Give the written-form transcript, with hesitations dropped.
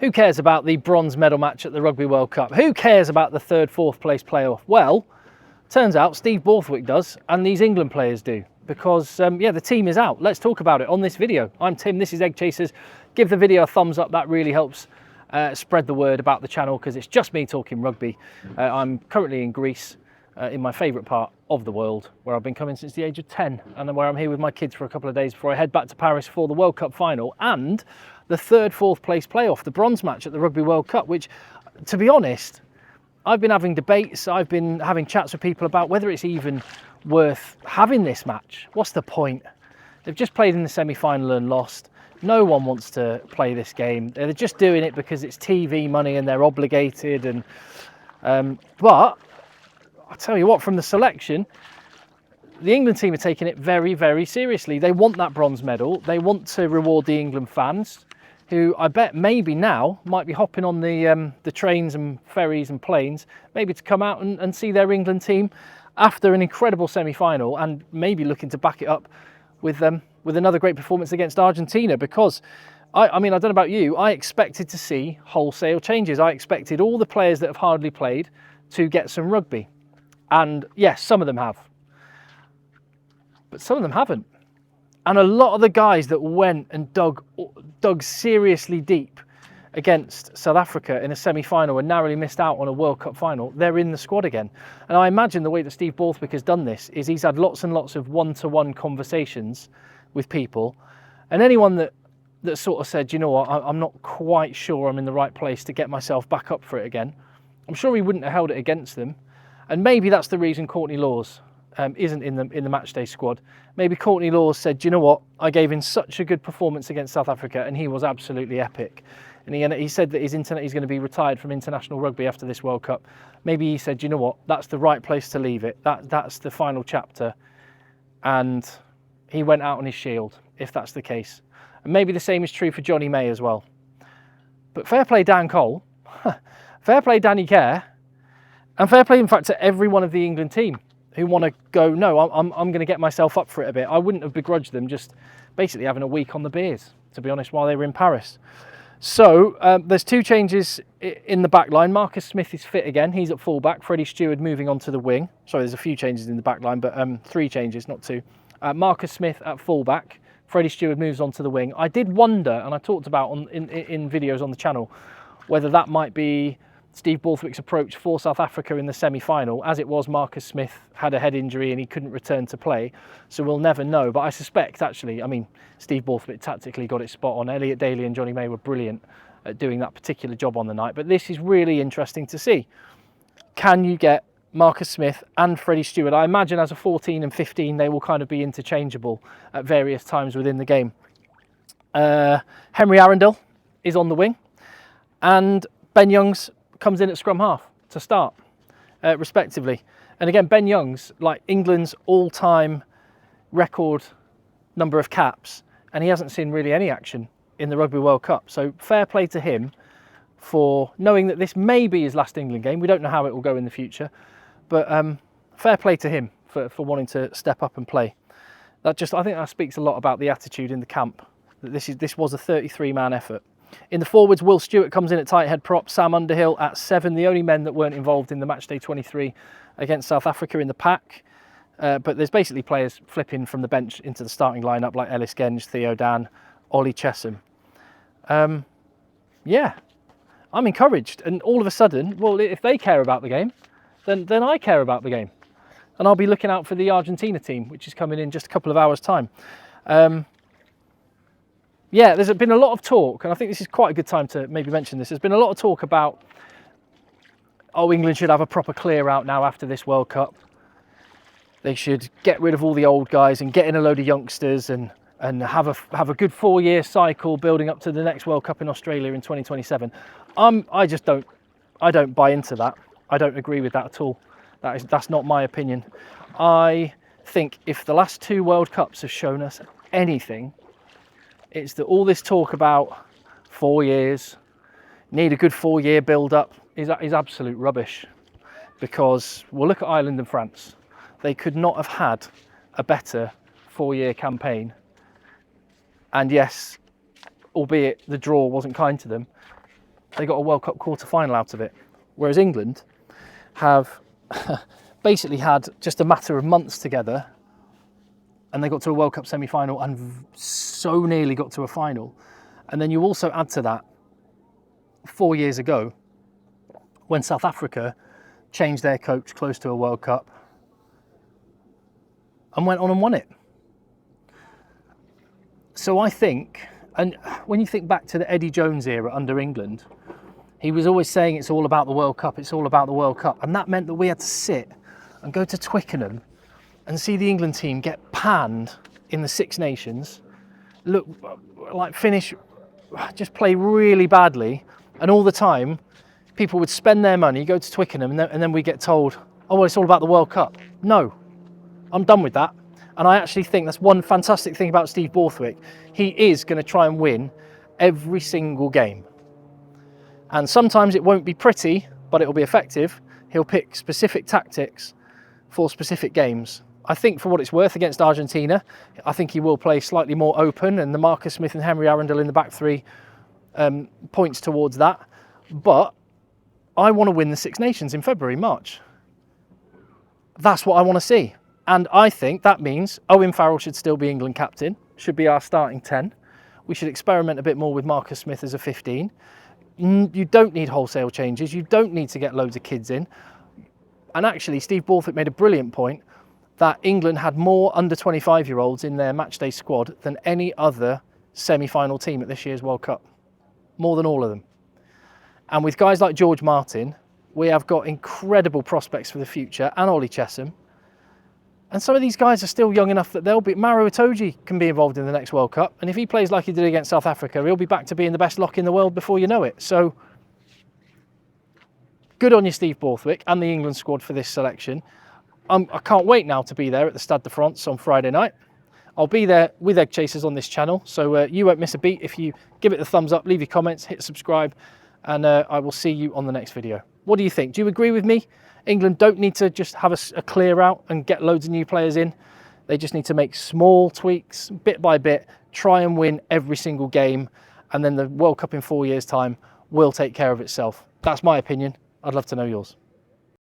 Who cares about the bronze medal match at the Rugby World Cup? Who cares about the 3rd, 4th place playoff? Well, turns out Steve Borthwick does, and these England players do, because yeah, the team is out. Let's talk about it on this video. I'm Tim, this is Egg Chasers. Give the video a thumbs up, that really helps spread the word about the channel, because it's just me talking rugby. I'm currently in Greece, in my favourite part of the world, where I've been coming since the age of 10, and where I'm here with my kids for a couple of days before I head back to Paris for the World Cup final and the 3rd, 4th place playoff, the bronze match at the Rugby World Cup, which, to be honest, I've been having debates, I've been having chats with people about whether it's even worth having this match. What's the point? They've just played in the semi-final and lost. No one wants to play this game. They're just doing it because it's TV money and they're obligated. And but I'll tell you what, from the selection, the England team are taking it very, very seriously. They want that bronze medal. They want to reward the England fans, who I bet maybe now might be hopping on the trains and ferries and planes, maybe to come out and see their England team after an incredible semi-final, and maybe looking to back it up with another great performance against Argentina. Because I mean, I don't know about you, I expected to see wholesale changes. I expected all the players that have hardly played to get some rugby, and yes, some of them have, but some of them haven't. And a lot of the guys that went and dug seriously deep against South Africa in a semi-final and narrowly missed out on a World Cup final, they're in the squad again. And I imagine the way that Steve Borthwick has done this is he's had lots and lots of one-to-one conversations with people, and anyone that sort of said, you know what, I'm not quite sure I'm in the right place to get myself back up for it again, I'm sure he wouldn't have held it against them. And maybe that's the reason Courtney Lawes isn't in the matchday squad. Maybe Courtney Lawes said, do you know what, I gave him such a good performance against South Africa and he was absolutely epic. And he said that he's going to be retired from international rugby after this World Cup. Maybe he said, you know what, that's the right place to leave it. That's the final chapter. And he went out on his shield, if that's the case. And maybe the same is true for Johnny May as well. But fair play Dan Cole, fair play Danny Kerr, and fair play in fact to every one of the England team who want to go, no, I'm going to get myself up for it a bit. I wouldn't have begrudged them just basically having a week on the beers, to be honest, while they were in Paris. So there's 2 changes in the back line. Marcus Smith is fit again. He's at fullback. Freddie Stewart moving on to the wing. Sorry, there's a few changes in the back line, but 3 changes, not 2. Marcus Smith at fullback. Freddie Stewart moves on to the wing. I did wonder, and I talked about in videos on the channel, whether that might be Steve Borthwick's approach for South Africa in the semi-final. As it was, Marcus Smith had a head injury and he couldn't return to play, so we'll never know. But I suspect, actually, I mean, Steve Borthwick tactically got it spot on. Elliot Daly and Johnny May were brilliant at doing that particular job on the night. But this is really interesting to see. Can you get Marcus Smith and Freddie Stewart? I imagine as a 14 and 15, they will kind of be interchangeable at various times within the game. Henry Arundel is on the wing, and Ben Youngs comes in at scrum half to start, respectively. And again, Ben Youngs, like England's all-time record number of caps, and he hasn't seen really any action in the Rugby World Cup. So fair play to him for knowing that this may be his last England game. We don't know how it will go in the future, but fair play to him for wanting to step up and play. I think that speaks a lot about the attitude in the camp, that this was a 33-man effort. In the forwards, Will Stewart comes in at tight head prop, Sam Underhill at 7, the only men that weren't involved in the matchday 23 against South Africa in the pack. But there's basically players flipping from the bench into the starting lineup like Ellis Genge, Theo Dan, Ollie Chessum. Yeah, I'm encouraged. And all of a sudden, well, if they care about the game, then I care about the game. And I'll be looking out for the Argentina team, which is coming in just a couple of hours' time. Yeah, there's been a lot of talk, and I think this is quite a good time to maybe mention this. There's been a lot of talk about, oh, England should have a proper clear out now after this World Cup. They should get rid of all the old guys and get in a load of youngsters and have a good 4-year cycle building up to the next World Cup in Australia in 2027. I don't buy into that. I don't agree with that at all. That's not my opinion. I think if the last 2 World Cups have shown us anything, it's that all this talk about 4 years, need a good 4-year build-up, is absolute rubbish. Because, well, look at Ireland and France. They could not have had a better 4-year campaign. And yes, albeit the draw wasn't kind to them, they got a World Cup quarter-final out of it. Whereas England have basically had just a matter of months together, and they got to a World Cup semi-final and so nearly got to a final. And then you also add to that 4 years ago when South Africa changed their coach close to a World Cup and went on and won it. So I think, and when you think back to the Eddie Jones era under England, he was always saying it's all about the World Cup, it's all about the World Cup. And that meant that we had to sit and go to Twickenham and see the England team get panned in the Six Nations, look like finish, just play really badly. And all the time, people would spend their money, go to Twickenham, and then we get told, oh, well, it's all about the World Cup. No, I'm done with that. And I actually think that's one fantastic thing about Steve Borthwick. He is going to try and win every single game. And sometimes it won't be pretty, but it'll be effective. He'll pick specific tactics for specific games. I think for what it's worth against Argentina, I think he will play slightly more open, and the Marcus Smith and Henry Arundel in the back three points towards that. But I want to win the Six Nations in February, March. That's what I want to see. And I think that means Owen Farrell should still be England captain, should be our starting 10. We should experiment a bit more with Marcus Smith as a 15. You don't need wholesale changes. You don't need to get loads of kids in. And actually, Steve Borthwick made a brilliant point that England had more under 25-year-olds in their matchday squad than any other semi-final team at this year's World Cup. More than all of them. And with guys like George Martin, we have got incredible prospects for the future, and Ollie Chesham. And some of these guys are still young enough that they'll be. Maro Itoje can be involved in the next World Cup. And if he plays like he did against South Africa, he'll be back to being the best lock in the world before you know it. So, good on you, Steve Borthwick, and the England squad for this selection. I can't wait now to be there at the Stade de France on Friday night. I'll be there with Egg Chasers on this channel, so you won't miss a beat if you give it the thumbs up, leave your comments, hit subscribe, and I will see you on the next video. What do you think? Do you agree with me? England don't need to just have a clear out and get loads of new players in. They just need to make small tweaks, bit by bit, try and win every single game, and then the World Cup in 4 years' time will take care of itself. That's my opinion. I'd love to know yours.